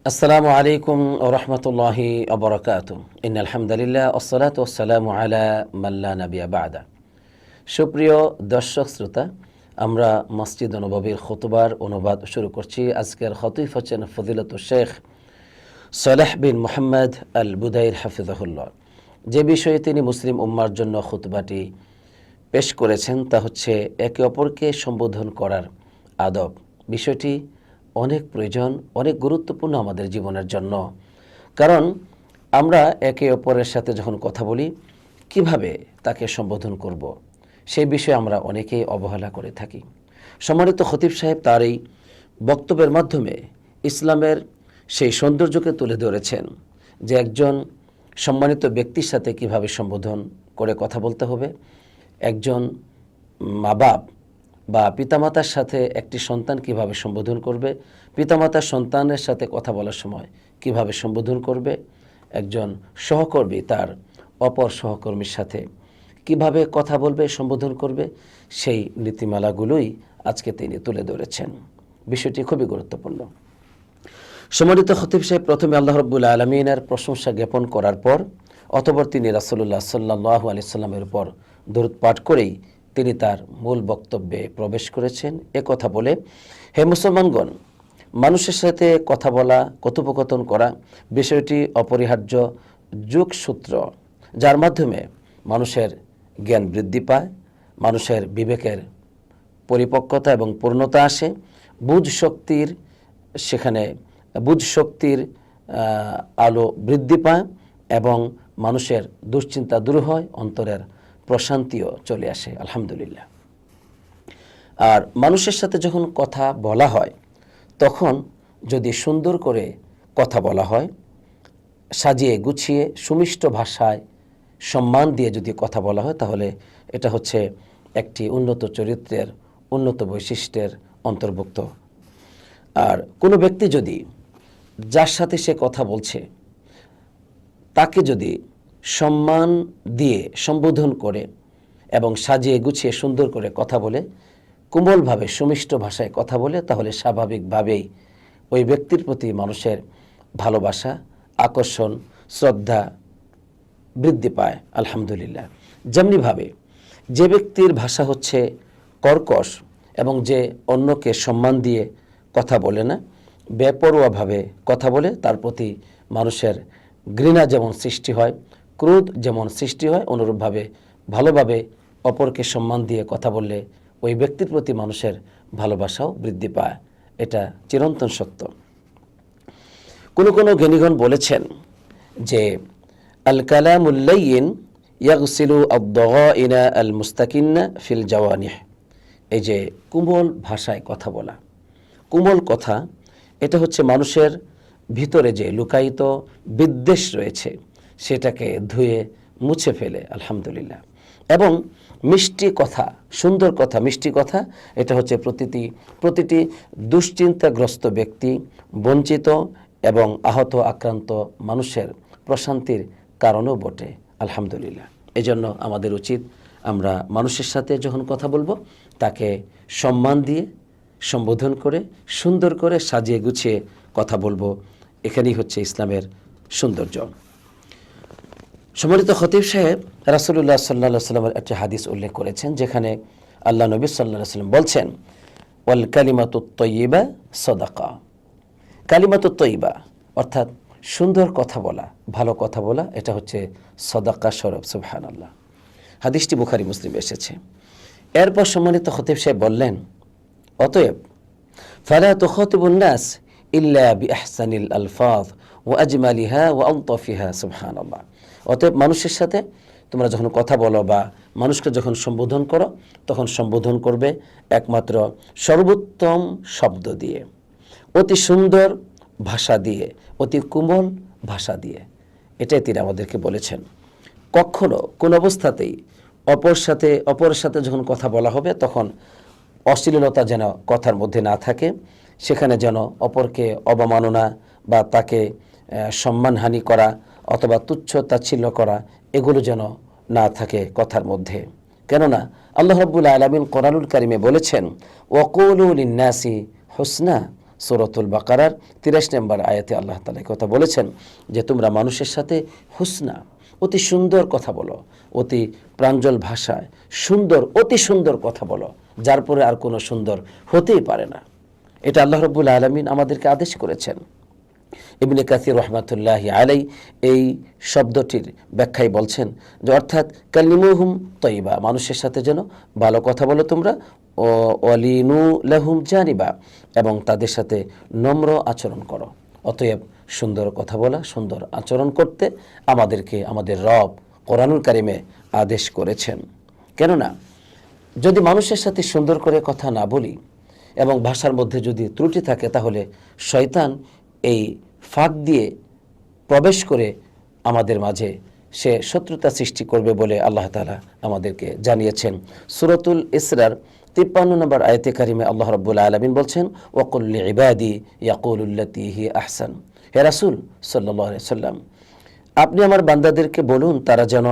আসসালামু আলাইকুম ওয়া রাহমাতুল্লাহি ওয়া বারাকাতুহু। ইন্নাল হামদুলিল্লাহ ওয়াসসালাতু ওয়াসসালামু আলা মান লা নাবিয়্যা বা'দা। সুপ্রিয় দর্শক শ্রোতা, আমরা মসজিদ নববীর খুতবার অনুবাদ শুরু করছি। আজকের খতিব হচ্ছেন ফজিলতুল শেখ সালেহ বিন মুহাম্মদ আল বুদাইর হাফিজাহুল্লাহ। যে বিষয়ে তিনি মুসলিম উম্মার জন্য খুতবাটি পেশ করেছেন তা হচ্ছে একে অপরকে সম্বোধন করার আদব। বিষয়টি অনেক প্রয়োজন, অনেক গুরুত্বপূর্ণ আমাদের জীবনের জন্য। কারণ আমরা একে অপরের সাথে যখন কথা বলি, কিভাবে তাকে সম্বোধন করব, সেই বিষয়ে আমরা অনেকেই অবহেলা করে থাকি। সম্মানিত খতিব সাহেব তার এই বক্তব্যের মাধ্যমে ইসলামের সেই সৌন্দর্যকে তুলে ধরেছেন যে একজন সম্মানিত ব্যক্তির সাথে কিভাবে সম্বোধন করে কথা বলতে হবে। একজন মা বাপ বা পিতামাতার সাথে একটি সন্তান কিভাবে সম্বোধন করবে, পিতামাতার সন্তানের সাথে কথা বলার সময় কিভাবে সম্বোধন করবে, একজন সহকর্মী তার অপর সহকর্মীর সাথে কিভাবে কথা বলবে, সম্বোধন করবে, সেই নীতিমালাগুলোই আজকে তিনি তুলে ধরেছেন। বিষয়টি খুবই গুরুত্বপূর্ণ। সম্মানিত খতিব সাহেব প্রথমে আল্লাহ রাব্বুল আলামিনের প্রশংসা জ্ঞাপন করার পর অতঃপর তিনি রাসূলুল্লাহ সাল্লাল্লাহু আলাইহি সাল্লামের উপর দরুদ পাঠ করেই তিনি তার মূল বক্তব্যে প্রবেশ করেছেন। কথা বলে, হে মুসলমানগণ, মানুষের সাথে কথা বলা, কথোপকথন করা বিষয়টি অপরিহার্য যোগসূত্র, যার মাধ্যমে মানুষের জ্ঞান বৃদ্ধি পায়, মানুষের বিবেকের পরিপক্কতা এবং পূর্ণতা আসে, বুঝ শক্তির আলো বৃদ্ধি পায় এবং মানুষের দুশ্চিন্তা দূর হয়, অন্তরের প্রশান্তিও চলে আসে। আলহামদুলিল্লাহ। আর মানুষের সাথে যখন কথা বলা হয়, তখন যদি সুন্দর করে কথা বলা হয়, সাজিয়ে গুছিয়ে সুমিষ্ট ভাষায় সম্মান দিয়ে যদি কথা বলা হয়, তাহলে এটা হচ্ছে একটি উন্নত চরিত্রের, উন্নত বৈশিষ্ট্যের অন্তর্ভুক্ত। আর কোনো ব্যক্তি যদি যার সাথে সে কথা বলছে তাকে যদি সম্মান দিয়ে সম্বোধন করে এবং সাজিয়ে গুছিয়ে সুন্দর করে কথা বলে, কোমলভাবে সুমিষ্ট ভাষায় কথা বলে, তাহলে স্বাভাবিকভাবেই ওই ব্যক্তির প্রতি মানুষের ভালোবাসা, আকর্ষণ, শ্রদ্ধা বৃদ্ধি পায়। আলহামদুলিল্লাহ। যেমনিভাবে যে ব্যক্তির ভাষা হচ্ছে কর্কশ এবং যে অন্যকে সম্মান দিয়ে কথা বলে না, বেপরোয়াভাবে কথা বলে, তার প্রতি মানুষের ঘৃণা যেমন সৃষ্টি হয়, ক্রোধ যেমন সৃষ্টি হয়, অনুরূপভাবে ভালোভাবে অপরকে সম্মান দিয়ে কথা বললে ওই ব্যক্তির প্রতি মানুষের ভালোবাসাও বৃদ্ধি পায়। এটা চিরন্তন সত্য। কোনো জ্ঞানীগণ বলেছেন যে আল কালামুল লাইয়িন ইয়াগসিলু আদ-দাগাইনা আল মুস্তাকিন্না ফিল জাওয়ানিহ। এই যে কোমল ভাষায় কথা বলা, কোমল কথা, এটা হচ্ছে মানুষের ভিতরে যে লুকায়িত বিদ্বেষ রয়েছে সেটাকে ধুয়ে মুছে ফেলে। আলহামদুলিল্লাহ। এবং মিষ্টি কথা, সুন্দর কথা, মিষ্টি কথা, এটা হচ্ছে প্রতিটি দুশ্চিন্তাগ্রস্ত ব্যক্তি, বঞ্চিত এবং আহত আক্রান্ত মানুষের প্রশান্তির কারণও বটে। আলহামদুলিল্লাহ। এজন্য আমাদের উচিত আমরা মানুষের সাথে যখন কথা বলবো তাকে সম্মান দিয়ে সম্বোধন করে সুন্দর করে সাজিয়ে গুছিয়ে কথা বলবো। এখানেই হচ্ছে ইসলামের সৌন্দর্য। সম্মানিত খতিব সাহেব রাসূলুল্লাহ সাল্লাল্লাহু আলাইহি ওয়াসাল্লামের একটি হাদিস উল্লেখ করেছেন, যেখানে আল্লাহ নবী সাল্লাল্লাহু আলাইহি ওয়াসাল্লাম বলছেন, ওয়াল কালিমাতুত তাইয়্যিবা সাদাকা। কালিমাতুত তাইয়্যিবা অর্থাৎ সুন্দর কথা বলা, ভালো কথা বলা, এটা হচ্ছে সাদাকা স্বরূপ। সুবহানাল্লাহ। হাদিসটি বুখারী মুসলিম এসেছে। এরপর সম্মানিত খতিব সাহেব বললেন, অতএব ফালা তুখাতিবুন নাস ইল্লা বিআহসানিল আলফাজ ওয়া আজমালিহা ওয়া আলতাফিহা। সুবহানাল্লাহ। অতএব মানুষের সাথে তোমরা যখন কথা বলো বা মানুষকে যখন সম্বোধন করো, তখন সম্বোধন করবে একমাত্র সর্বোত্তম শব্দ দিয়ে, অতি সুন্দর ভাষা দিয়ে, অতি কোমল ভাষা দিয়ে। এটাই তিনি আমাদেরকে বলেছেন। কখনো কোন অবস্থাতেই অপরের সাথে যখন কথা বলা হবে, তখন অশ্লীলতা যেন কথার মধ্যে না থাকে, সেখানে যেন অপরকে অবমাননা বা তাকে সম্মানহানি করা অথবা তুচ্ছ তাচ্ছিল্য করা, এগুলো যেন না থাকে কথার মধ্যে। কেননা আল্লাহ রাব্বুল আলামিন কোরআনুল কারিমে বলেছেন, ওয়াকুলু লিন্নাসি হুসনা, সূরাতুল বাকারার 83 নম্বর আয়াতে আল্লাহ তাআলা কথা বলেছেন যে তোমরা মানুষের সাথে হুসনা, অতি সুন্দর কথা বলো, অতি প্রাঞ্জল ভাষায় সুন্দর, অতি সুন্দর কথা বলো, যার পরে আর কোনো সুন্দর হতেই পারে না। এটা আল্লাহ রাব্বুল আলামিন আমাদেরকে আদেশ করেছেন। ইবনে কাসির রাহমাতুল্লাহি আলাই এই শব্দটির ব্যাখ্যায় বলছেন যে অর্থাৎ কাল্লিমুহুম তয়্যিবা, মানুষের সাথে যেন ভালো কথা বলো তোমরা, ও ওয়ালিনু লাহুম জানিবা, এবং তাদের সাথে নম্র আচরণ করো। অতএব সুন্দর কথা বলা, সুন্দর আচরণ করতে আমাদেরকে আমাদের রব কোরআনুল কারিমে আদেশ করেছেন। কেননা যদি মানুষের সাথে সুন্দর করে কথা না বলি এবং ভাষার মধ্যে যদি ত্রুটি থাকে, তাহলে শয়তান এই ফাঁক দিয়ে প্রবেশ করে আমাদের মাঝে সে শত্রুতা সৃষ্টি করবে বলে আল্লাহ তাআলা আমাদেরকে জানিয়েছেন। সূরাতুল ইসরার 53 নম্বর আয়াতে কারিমে আল্লাহ রাব্বুল আলামিন বলছেন, ওয়াকুল লিইবাদি ইয়াকুলুল্লাতী হি আহসান। হে রাসূল সাল্লাল্লাহু আলাইহি সাল্লাম, আপনি আমার বান্দাদেরকে বলুন তারা যেন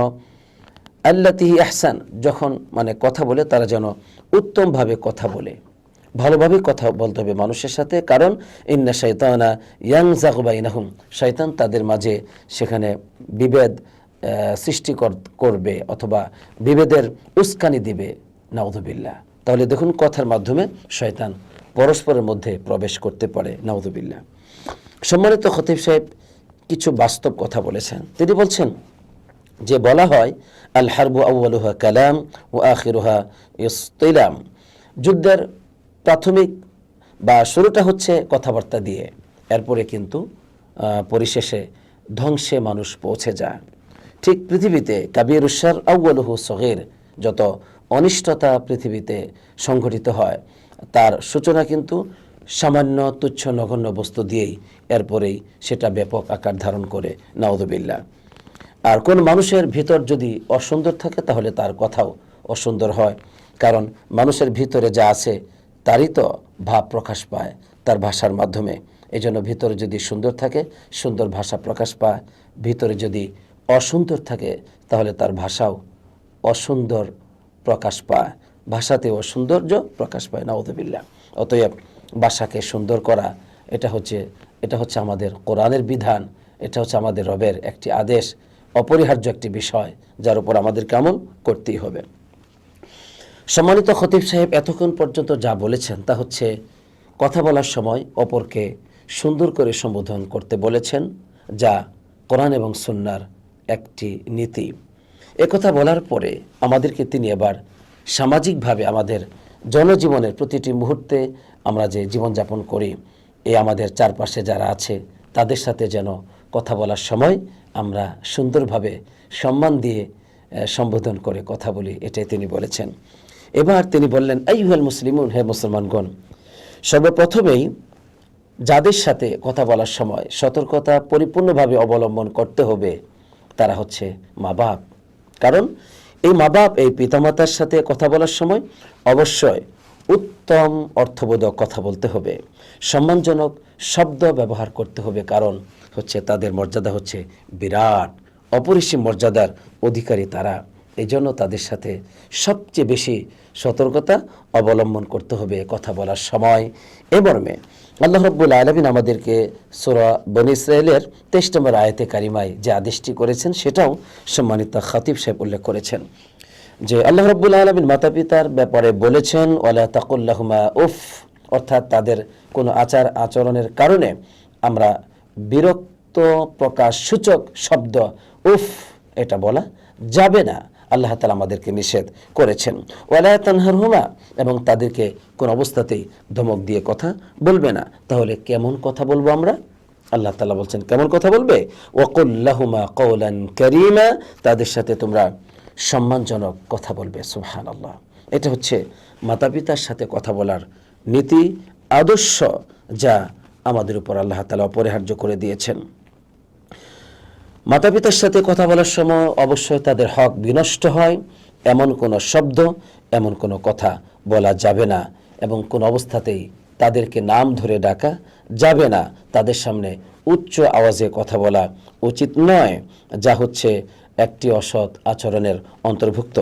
আল্লাতী হি আহসান, যখন মানে কথা বলে তারা যেন উত্তমভাবে কথা বলে, ভালোভাবে কথা বলতে হবে মানুষের সাথে। কারণ ইন্না শাইতানা ইয়ানজাগু বাইনাহুম, শয়তান তাদের মাঝে সেখানে বিভেদ সৃষ্টি করবে অথবা বিভেদের উস্কানি দিবে, নাউযুবিল্লাহ। তাহলে দেখুন কথার মাধ্যমে শয়তান পরস্পরের মধ্যে প্রবেশ করতে পারে, নাউযুবিল্লাহ। সম্মানিত খতিব সাহেব কিছু বাস্তব কথা বলেছেন। তিনি বলছেন যে বলা হয় আল হারবু আউয়ালুহা কালাম ওয়া আখিরুহা ইসতিলাম, যুদ্ধের প্রাথমিক বা শুরুটা হচ্ছে কথাবার্তা দিয়ে, এরপরে কিন্তু পরিশেষে ধ্বংসে মানুষ পৌঁছে যায়। ঠিক পৃথিবীতে কাবিরুশ শার আউয়ালুহু সগীর, যত অনিষ্টতা পৃথিবীতে সংঘটিত হয় তার সূচনা কিন্তু সামান্য তুচ্ছ নগণ্য বস্তু দিয়েই, এরপরেই সেটা ব্যাপক আকার ধারণ করে, নাউযুবিল্লাহ। আর কোন মানুষের ভিতর যদি অসুন্দর থাকে তাহলে তার কথাও অসুন্দর হয়, কারণ মানুষের ভিতরে যা আছে তারই তো ভাব প্রকাশ পায় তার ভাষার মাধ্যমে। এই জন্য ভিতরে যদি সুন্দর থাকে সুন্দর ভাষা প্রকাশ পায়, ভিতরে যদি অসুন্দর থাকে তাহলে তার ভাষাও অসুন্দর প্রকাশ পায়, ভাষাতে অসৌন্দর্য প্রকাশ পায়, নাউযুবিল্লাহ। অতএব ভাষাকে সুন্দর করা এটা হচ্ছে আমাদের কোরআনের বিধান, এটা হচ্ছে আমাদের রবের একটি আদেশ, অপরিহার্য একটি বিষয় যার উপর আমাদেরকে আমল করতেই হবে। সম্মানিত খতিব সাহেব এতক্ষণ পর্যন্ত যা বলেছেন তা হচ্ছে কথা বলার সময় অপরকে সুন্দর করে সম্বোধন করতে বলেছেন, যা কোরআন এবং সুন্নাহর একটি নীতি। একথা বলার পরে আমাদেরকে তিনি এবার সামাজিকভাবে আমাদের জনজীবনের প্রতিটি মুহূর্তে আমরা যে জীবনযাপন করি, এই আমাদের চারপাশে যারা আছে তাদের সাথে যেন কথা বলার সময় আমরা সুন্দরভাবে সম্মান দিয়ে সম্বোধন করে কথা বলি, এটাই তিনি বলেছেন। এবার তিনি বললেন, আইয়ুহাল মুসলিমুন, হে মুসলমানগণ, সর্বপ্রথমেই যাদের সাথে কথা বলার সময় সতর্কতা পরিপূর্ণভাবে অবলম্বন করতে হবে তারা হচ্ছে মা বাপ। কারণ এই মা বাপ, এই পিতামাতার সাথে কথা বলার সময় অবশ্যই উত্তম অর্থবোধক কথা বলতে হবে, সম্মানজনক শব্দ ব্যবহার করতে হবে, কারণ হচ্ছে তাদের মর্যাদা হচ্ছে বিরাট, অপরিসীম মর্যাদার অধিকারী তারা। এই জন্য তাদের সাথে সবচেয়ে বেশি সতর্কতা অবলম্বন করতে হবে কথা বলার সময়। এ মর্মে আল্লাহ রাব্বুল আলামিন আমাদেরকে সূরা বনী ইসরাঈলের 23 নম্বর আয়াতে কারিমায় যে আদেশটি করেছেন সেটাও সম্মানিত খতিব সাহেব উল্লেখ করেছেন যে আল্লাহ রাব্বুল আলামিন মাতা পিতার ব্যাপারে বলেছেন, ওয়ালা তাকুল লাহুমা উফ, অর্থাৎ তাদের কোনো আচার আচরণের কারণে আমরা বিরক্ত প্রকাশ সূচক শব্দ উফ এটা বলা যাবে না, আল্লাহ তাআলা আমাদেরকে নিষেধ করেছেন। ওয়ালা তানহারহুমা, এবং তাদেরকে কোন অবস্থাতেই ধমক দিয়ে কথা বলবে না। তাহলে কেমন কথা বলবো আমরা? আল্লাহ তাআলা বলছেন কেমন কথা বলবে, ওয়াকুল লাহুমা কওলান কারীমা, তাদের সাথে তোমরা সম্মানজনক কথা বলবে। সুবহানাল্লাহ। এটা হচ্ছে মাতা পিতার সাথে কথা বলার নীতি, আদর্শ, যা আমাদের উপর আল্লাহ তাআলা অপরিহার্য করে দিয়েছেন। মাতা পিতার সাথে কথা বলার সময় অবশ্যই তাদের হক বিনষ্ট হয়, এমন কোনো শব্দ, এমন কোনো কথা বলা যাবে না, এবং কোন অবস্থাতেই তাদেরকে নাম ধরে ডাকা যাবে না, তাদের সামনে উচ্চ আওয়াজে কথা বলা উচিত নয়, যা হচ্ছে একটি অসৎ আচরণের অন্তর্ভুক্ত।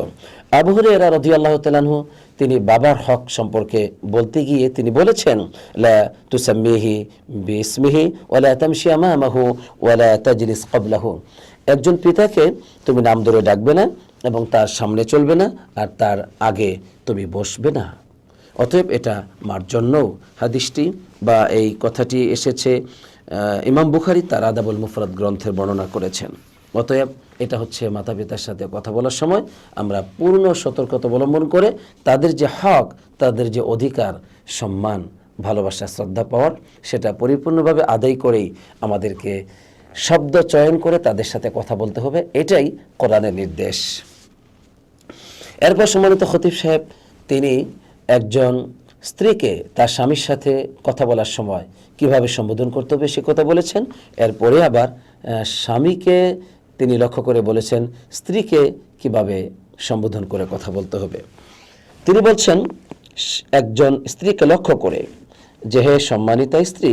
আবু হুরায়রা রাদিয়াল্লাহু তাআলা আনহু তিনি বাবার হক সম্পর্কে বলতে গিয়ে তিনি বলেছেন, লা তুসাম্মিহি বিসমিহি ওয়ালা তামশি আমামাহু ওয়ালা তাজলিস ক্বাবলাহু। একজন পিতাকে তুমি নাম ধরে ডাকবে না এবং তার সামনে চলবে না আর তার আগে তুমি বসবে না। অতএব এটা মার জন্যও হাদিসটি বা এই কথাটি এসেছে, ইমাম বুখারী তার আদাবুল মুফরাদ গ্রন্থের বর্ণনা করেছেন। অতএব এটা হচ্ছে মাতা পিতার সাথে কথা বলার সময় আমরা পূর্ণ সতর্কতা অবলম্বন করে তাদের যে হক, তাদের যে অধিকার, সম্মান, ভালোবাসা, শ্রদ্ধা পাওয়ার, সেটা পরিপূর্ণভাবে আদায় করেই আমাদেরকে শব্দ চয়ন করে তাদের সাথে কথা বলতে হবে। এটাই কোরআনের নির্দেশ। এরপর সম্মানিত খতিব সাহেব তিনি একজন স্ত্রীকে তার স্বামীর সাথে কথা বলার সময় কিভাবে সম্বোধন করতে হবে সে কথা বলেছেন। এরপরে আবার স্বামীকে তিনি লক্ষ্য করে বলেছেন স্ত্রীকে কিভাবে সম্বোধন করে কথা বলতে হবে। তিনি বলছেন একজন স্ত্রীকে লক্ষ্য করে যে, হে সম্মানিতা স্ত্রী,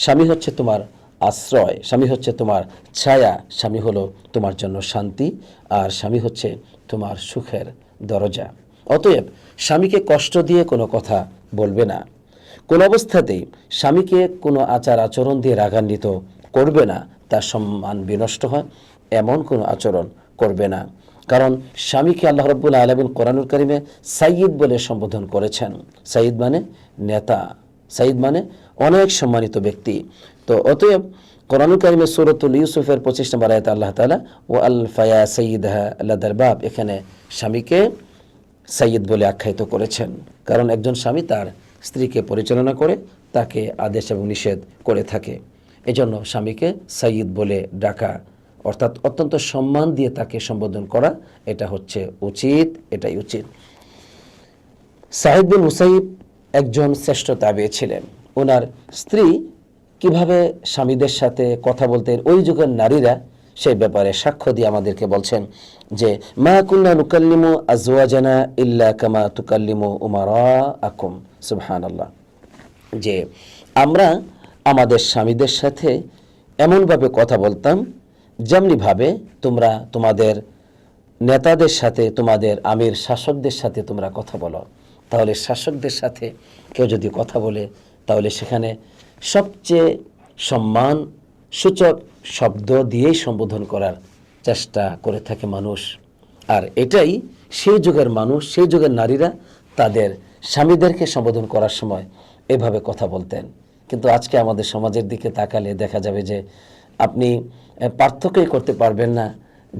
স্বামী হচ্ছে তোমার আশ্রয়, স্বামী হচ্ছে তোমার ছায়া, স্বামী হলো তোমার জন্য শান্তি, আর স্বামী হচ্ছে তোমার সুখের দরজা। অতএব স্বামীকে কষ্ট দিয়ে কোনো কথা বলবে না, কোন অবস্থাতেই স্বামীকে কোনো আচার আচরণ দিয়ে রাগান্বিত করবে না, তার সম্মান বিনষ্ট হয় এমন কোনো আচরণ করবে না। কারণ স্বামীকে আল্লাহ রাব্বুল আলামিন কোরআনুল কারীমে সাইয়্যিদ বলে সম্বোধন করেছেন। সাইয়্যিদ মানে নেতা, সাইয়্যিদ মানে অনেক সম্মানিত ব্যক্তি। তো অতএব কোরআনুল কারীমে সূরাতুল ইউসুফের 25 নম্বর আয়াতে আল্লাহ তাআলা ওয়া আলফায়া সাইয়্যিদাহা লাদার বাব, এখানে স্বামীকে সাইয়্যিদ বলে আখ্যায়িত করেছেন। কারণ একজন স্বামী তার স্ত্রীকে পরিচালনা করে, তাকে আদেশ এবং নিষেধ করে থাকে। এজন্য স্বামীকে সাইয়্যিদ বলে ডাকা, অর্থাৎ অত্যন্ত সম্মান দিয়ে তাকে সম্বোধন করা, এটা হচ্ছে উচিত, এটাই উচিত। সাঈদ বিন মুসাইব একজন শ্রেষ্ঠ তাবেঈ ছিলেন। ওনার স্ত্রী কিভাবে স্বামীদের সাথে কথা বলতেন ওই যুগের নারীরা সেই ব্যাপারে সাক্ষ্য দিয়ে আমাদেরকে বলছেন যে, মা কুন্না নুকাল্লিমু আজওয়াজানা ইল্লা কামা তুকাল্লিমু উমারাআকুম। সুবহানাল্লাহ। যে আমরা আমাদের স্বামীদের সাথে এমনভাবে কথা বলতাম যেমনিভাবে তোমরা তোমাদের নেতাদের সাথে, তোমাদের আমির শাসকদের সাথে তোমরা কথা বলো। তাহলে শাসকদের সাথে কেউ যদি কথা বলে তাহলে সেখানে সবচেয়ে সম্মান সূচক শব্দ দিয়েই সম্বোধন করার চেষ্টা করে থাকে মানুষ। আর এটাই সেই যুগের মানুষ, সেই যুগের নারীরা তাদের স্বামীদেরকে সম্বোধন করার সময় এভাবে কথা বলতেন। কিন্তু আজকে আমাদের সমাজের দিকে তাকালে দেখা যাবে যে আপনি পার্থক্যই করতে পারবেন না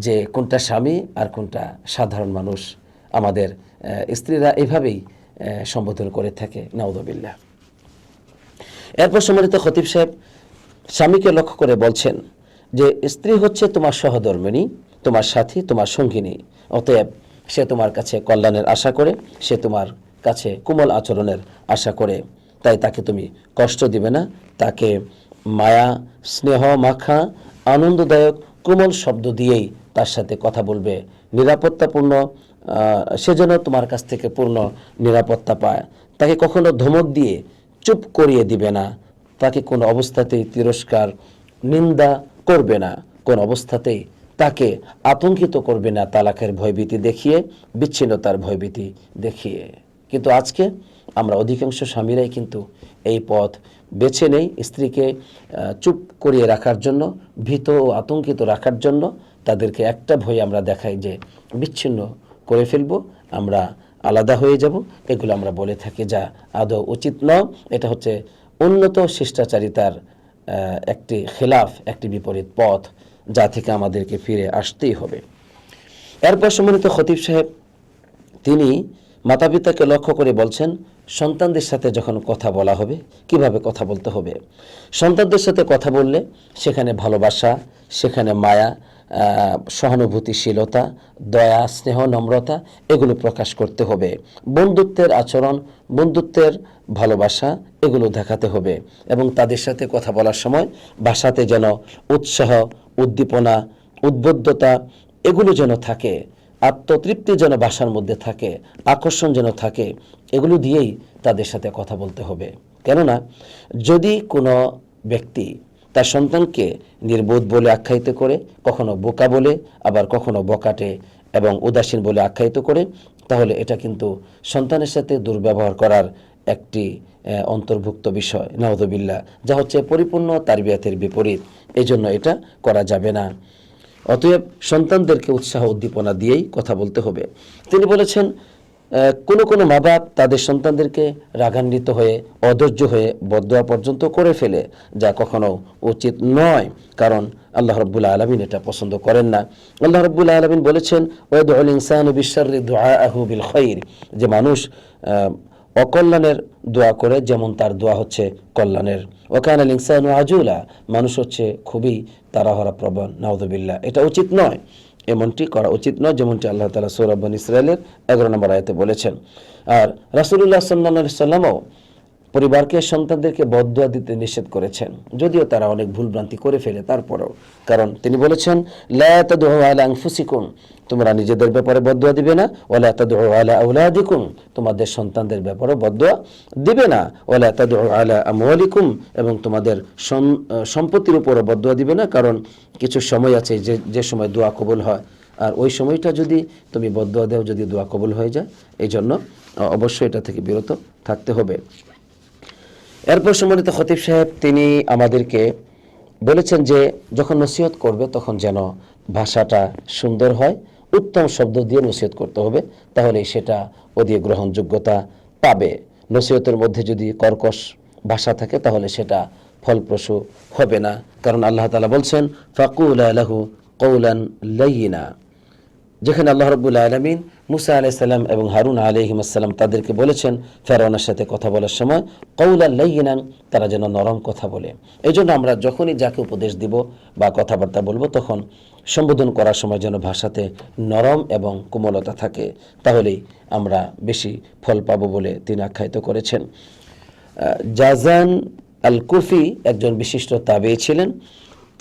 যে কোনটা স্বামী আর কোনটা সাধারণ মানুষ। আমাদের স্ত্রীরা এভাবেই সম্বোধন করে থাকে, নাউযুবিল্লাহ। এরপর সম্মানিত খতিব সাহেব স্বামীকে লক্ষ্য করে বলছেন যে স্ত্রী হচ্ছে তোমার সহধর্মিণী, তোমার সাথী, তোমার সঙ্গিনী। অতএব সে তোমার কাছে কল্যাণের আশা করে, সে তোমার কাছে কোমল আচরণের আশা করে। তাই তাকে তুমি কষ্ট দিবে না, তাকে মায়া, স্নেহ মাখা, আনন্দদায়ক কোমল শব্দ দিয়েই তার সাথে কথা বলবে। নিরাপত্তাপূর্ণ, সে যেন তোমার কাছ থেকে পূর্ণ নিরাপত্তা পায়। তাকে কখনো ধমক দিয়ে চুপ করিয়ে দিবে না, তাকে কোনো অবস্থাতেই তিরস্কার, নিন্দা করবে না, কোন অবস্থাতেই তাকে আতঙ্কিত করবে না তালাকের ভয়ভীতি দেখিয়ে, বিচ্ছিন্নতার ভয়ভীতি দেখিয়ে। কিন্তু আজকে আমরা অধিকাংশ স্বামীরাই কিন্তু এই পথ বেছে নেই, স্ত্রীকে চুপ করিয়ে রাখার জন্য, ভীত ও আতঙ্কিত রাখার জন্য। তাদেরকে একটা ভয় আমরা দেখাই যে বিচ্ছিন্ন করে ফেলবো, আমরা আলাদা হয়ে যাব। এগুলো আমরা বলে থাকি, যা আদৌ উচিত নয়। এটা হচ্ছে উন্নত শিষ্টাচারিতার একটি খেলাফ, একটি বিপরীত পথ, যা থেকে আমাদেরকে ফিরে আসতেই হবে। এরপর সম্মানিত খতিব সাহেব তিনি মাতা পিতাকে লক্ষ্য করে বলছেন সন্তানদের সাথে যখন কথা বলা হবে কিভাবে কথা বলতে হবে। সন্তানদের সাথে কথা বললে সেখানে ভালোবাসা, সেখানে মায়া, সহানুভূতিশীলতা, দয়া, স্নেহ, নম্রতা এগুলো প্রকাশ করতে হবে। বন্ধুত্বের আচরণ, বন্ধুত্বের ভালোবাসা এগুলো দেখাতে হবে। এবং তাদের সাথে কথা বলার সময় ভাষাতে যেন উৎসাহ, উদ্দীপনা, উদ্বুদ্ধতা এগুলো যেন থাকে, আত্মতৃপ্তি যেন ভাষার মধ্যে থাকে, আকর্ষণ যেন থাকে। এগুলো দিয়েই তাদের সাথে কথা বলতে হবে। কেননা যদি কোনো ব্যক্তি তার সন্তানকে নির্বোধ বলে আখ্যায়িত করে, কখনো বোকা বলে, আবার কখনো বকাটে এবং উদাসীন বলে আখ্যায়িত করে, তাহলে এটা কিন্তু সন্তানের সাথে দুর্ব্যবহার করার একটি অন্তর্ভুক্ত বিষয়, নাউযুবিল্লাহ, যা হচ্ছে পরিপূর্ণ তারবিয়াতের বিপরীত। এই জন্য এটা করা যাবে না। অতএব সন্তানদেরকে উৎসাহ উদ্দীপনা দিয়েই কথা বলতে হবে। তিনি বলেছেন, কোনো মা বাপ তাদের সন্তানদেরকে রাগান্বিত হয়ে অধৈর্য হয়ে বদদোয়া পর্যন্ত করে ফেলে, যা কখনো উচিত নয়, কারণ আল্লাহ রাব্বুল আলামিন এটা পছন্দ করেন না। আল্লাহ রাব্বুল আলামিন বলেছেন, ওয়াদউল ইনসানু বিশররি দুআআহু বিল খাইর, যে মানুষ অকল্যাণের দোয়া করে যেমন তার দোয়া হচ্ছে কল্যাণের। ওয়া কানাল ইনসানু আজুলা, মানুষ হচ্ছে খুবই তাড়াহুড়া প্রবণ। নাউযুবিল্লাহ, এটা উচিত নয়, এমনটি করা উচিত নয়, যেমনটি আল্লাহ তাআলা সূরা বনী ইসরাঈলের 11 নম্বর আয়াতে বলেছেন। আর রাসূলুল্লাহ সাল্লাল্লাহু আলাইহি সাল্লামও পরিবারকে সন্তানদেরকে বদদুয়া দিতে নিষেধ করেছেন, যদিও তারা অনেক ভুলভ্রান্তি করে ফেলে তারপরেও। কারণ তিনি বলেছেন, লা তাদউ আলা আনফুসিকুম, তোমরা নিজেদের ব্যাপারে বদদুয়া দিবে না, ওয়ালা তাদউ আলা আওলাদিকুম, তোমাদের সন্তানদের ব্যাপারে বদদুয়া দিবে না, ওয়ালা তাদউ আলা আমওয়ালিকুম, এবং তোমাদের সম্পত্তির উপরও বদদুয়া দিবে না, কারণ কিছু সময় আছে যে সময় দোয়া কবুল হয়, আর ওই সময়টা যদি তুমি বদদুয়া দাও, যদি দোয়া কবুল হয়ে যায়, এই জন্য অবশ্যই এটা থেকে বিরত থাকতে হবে। এরপর সম্মানিত খতিব সাহেব তিনি আমাদেরকে বলেছেন যে যখন নসিহত করবে তখন যেন ভাষাটা সুন্দর হয়, উত্তম শব্দ দিয়ে নসিহত করতে হবে, তাহলে সেটা অধিক গ্রহণযোগ্যতা পাবে। নসিহতের মধ্যে যদি কর্কশ ভাষা থাকে তাহলে সেটা ফলপ্রসূ হবে না, কারণ আল্লাহ তাআলা বলছেন, ফাকুলা লাহু কওলান লাইয়িনা, যেখানে আল্লাহ রাব্বুল আলামিন মুসা আলাইহিস সালাম এবং হারুন আলাইহিস সালাম তাদেরকে বলেছেন ফেরাউনের সাথে কথা বলার সময় কওলান লাইয়িনান, তারা যেন নরম কথা বলে। এইজন্য আমরা যখনই যাকে উপদেশ দিব বা কথাবার্তা বলবো তখন সম্বোধন করার সময় যেন ভাষাতে নরম এবং কোমলতা থাকে, তাহলেই আমরা বেশি ফল পাবো বলে তিনি আখ্যায়িত করেছেন। জাযান আল কুফি একজন বিশিষ্ট তাবেঈ ছিলেন।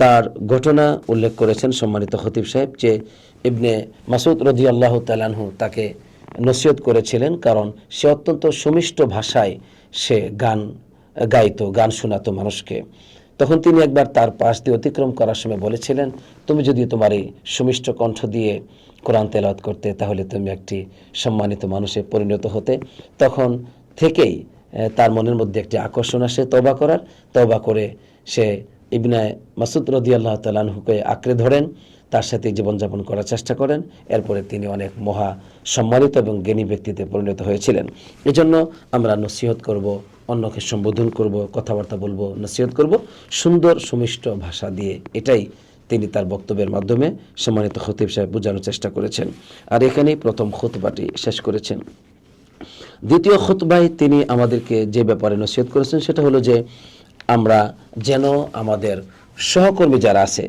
তার ঘটনা উল্লেখ করেছেন সম্মানিত খতিব সাহেব যে ইবনে মাসউদ রাদিয়াল্লাহু তাআলা আনহু তাকে নসিহত করেছিলেন, কারণ সে অত্যন্ত সুমিষ্ট ভাষায় সে গান গাইতো, গান শোনাতো মানুষকে। তখন তিনি একবার তার পাশ দিয়ে অতিক্রম করার সময় বলেছিলেন, তুমি যদি তোমার এই সুমিষ্ট কণ্ঠ দিয়ে কোরআন তেলাওয়াত করতে তাহলে তুমি একটি সম্মানিত মানুষে পরিণত হতে। তখন থেকেই তার মনের মধ্যে একটি আকর্ষণ আসে তওবা করার। তওবা করে সে ইবনে মাসউদ রাদিয়াল্লাহু তাআলা আনহুকে আঁকড়ে ধরেন, তার সাথে জীবনযাপন করার চেষ্টা করেন। এরপরে তিনি অনেক মহা সম্মানিত এবং জ্ঞানী ব্যক্তিতে পরিণত হয়েছিলেন। এজন্য আমরা নসিহত করব, অন্যকে সম্বোধন করব, কথাবার্তা বলবো, নসিহত করব সুন্দর সুমিষ্ট ভাষা দিয়ে। এটাই তিনি তার বক্তব্যের মাধ্যমে সম্মানিত খতিব সাহেব বোঝানোর চেষ্টা করেছেন। আর এখানেই প্রথম খুতবাটি শেষ করেছেন। দ্বিতীয় খুতবায় তিনি আমাদেরকে যে ব্যাপারে নসিহত করেছেন সেটা হলো যে আমরা যেন আমাদের সহকর্মী যারা আছে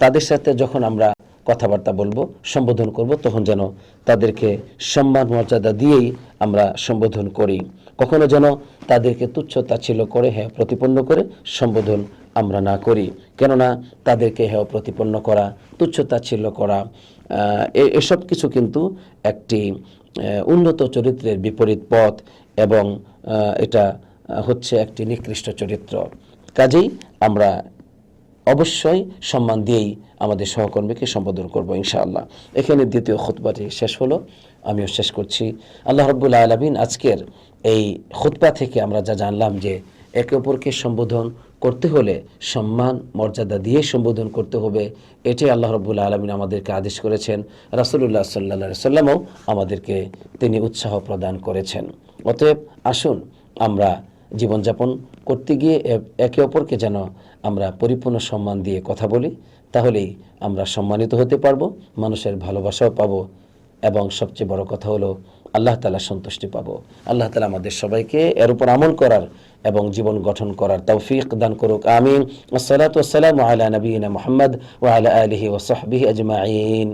তাদের সাথে যখন আমরা কথাবার্তা বলবো, সম্বোধন করব, তখন যেন তাদেরকে সম্মান মর্যাদা দিয়েই আমরা সম্বোধন করি। কখনো যেন তাদেরকে তুচ্ছ তাচ্ছিল্য করে হেয় প্রতিপন্ন করে সম্বোধন আমরা না করি, কেননা তাদেরকে হেয় প্রতিপন্ন করা, তুচ্ছ তাচ্ছিল্য করা, এসব কিছু কিন্তু একটি উন্নত চরিত্রের বিপরীত পথ এবং এটা হচ্ছে একটি নিকৃষ্ট চরিত্র। কাজেই আমরা অবশ্যই সম্মান দিয়েই আমাদের সহকর্মীকে সম্বোধন করব ইনশাআল্লাহ। এখানে দ্বিতীয় খুতবাটি শেষ হলো, আমিও শেষ করছি। আল্লাহ রাব্বুল আলামিন আজকের এই খুতবা থেকে আমরা যা জানলাম যে একে অপরকে সম্বোধন করতে হলে সম্মান মর্যাদা দিয়ে সম্বোধন করতে হবে, এটাই আল্লাহ রাব্বুল আলামিন আমাদেরকে আদেশ করেছেন। রাসূলুল্লাহ সাল্লাল্লাহু আলাইহি সাল্লামও আমাদেরকে তিনি উৎসাহ প্রদান করেছেন। অতএব আসুন আমরা জীবনযাপন করতে গিয়ে একে অপরকে যেন আমরা পরিপূর্ণ সম্মান দিয়ে কথা বলি, তাহলেই আমরা সম্মানিত হতে পারবো, মানুষের ভালোবাসাও পাবো এবং সবচেয়ে বড় কথা হলো আল্লাহ তাআলা সন্তুষ্টি পাবো। আল্লাহ তাআলা আমাদের সবাইকে এর উপর আমল করার এবং জীবন গঠন করার তৌফিক দান করুক, আমিন। আসসালাতু ওয়াসসালামু আলা নবিয়িনা মুহাম্মদ ওয়া আলা আলিহি ওয়া সাহবিহি আজমাইন।